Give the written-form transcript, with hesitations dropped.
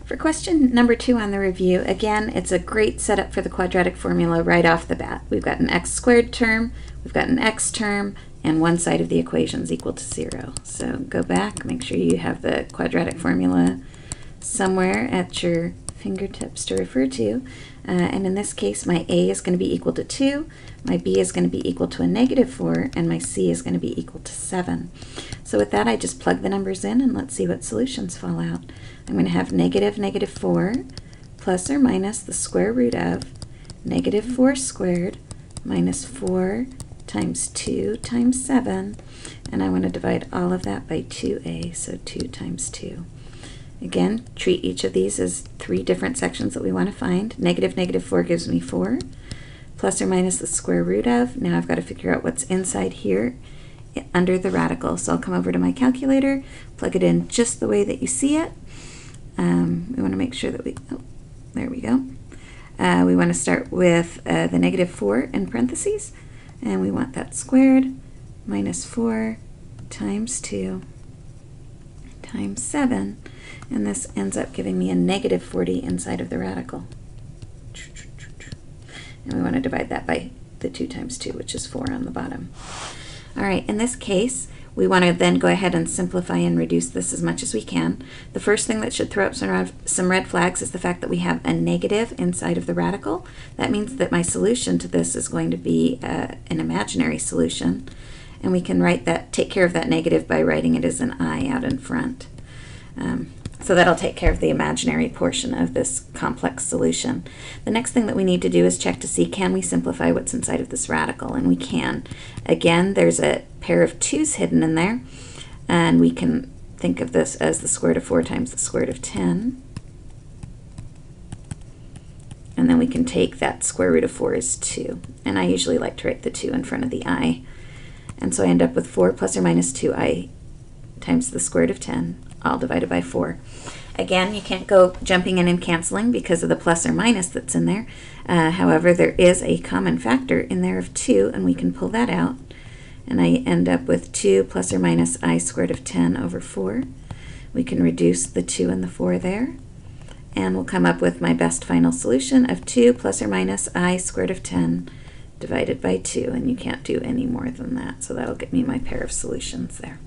For question number 2 on the review, again, it's a great setup for the quadratic formula right off the bat. We've got an x squared term, we've got an x term, and one side of the equation is equal to 0. So go back, make sure you have the quadratic formula somewhere at your fingertips to refer to. And in this case, my a is going to be equal to 2, my b is going to be equal to a -4, and my c is going to be equal to 7. So with that, I just plug the numbers in, and let's see what solutions fall out. I'm going to have -4 plus or minus the square root of -4 squared minus 4 times 2 times 7, and I want to divide all of that by 2a, so 2 times 2. Again, treat each of these as 3 different sections that we want to find. -4 gives me 4, plus or minus the square root of. Now I've got to figure out what's inside here under the radical. So I'll come over to my calculator, plug it in just the way that you see it. We want to make sure that there we go. We want to start with the -4 in parentheses, and we want that squared, minus 4 times 2 times 7, and this ends up giving me a -40 inside of the radical. And we want to divide that by the 2 times 2, which is 4 on the bottom. All right, in this case, we want to then go ahead and simplify and reduce this as much as we can. The first thing that should throw up some red flags is the fact that we have a negative inside of the radical. That means that my solution to this is going to be an imaginary solution, and we can take care of that negative by writing it as an I out in front. So that'll take care of the imaginary portion of this complex solution. The next thing that we need to do is check to see, can we simplify what's inside of this radical? And we can. Again, there's a pair of 2's hidden in there, and we can think of this as the square root of 4 times the square root of 10. And then we can take that square root of 4 as 2. And I usually like to write the 2 in front of the I. And so I end up with 4 plus or minus 2i times the square root of 10, all divided by 4. Again, you can't go jumping in and canceling because of the plus or minus that's in there. However, there is a common factor in there of 2, and we can pull that out. And I end up with 2 plus or minus I squared of 10 over 4. We can reduce the 2 and the 4 there. And we'll come up with my best final solution of 2 plus or minus I squared of 10 divided by 2. And you can't do any more than that. So that'll get me my pair of solutions there.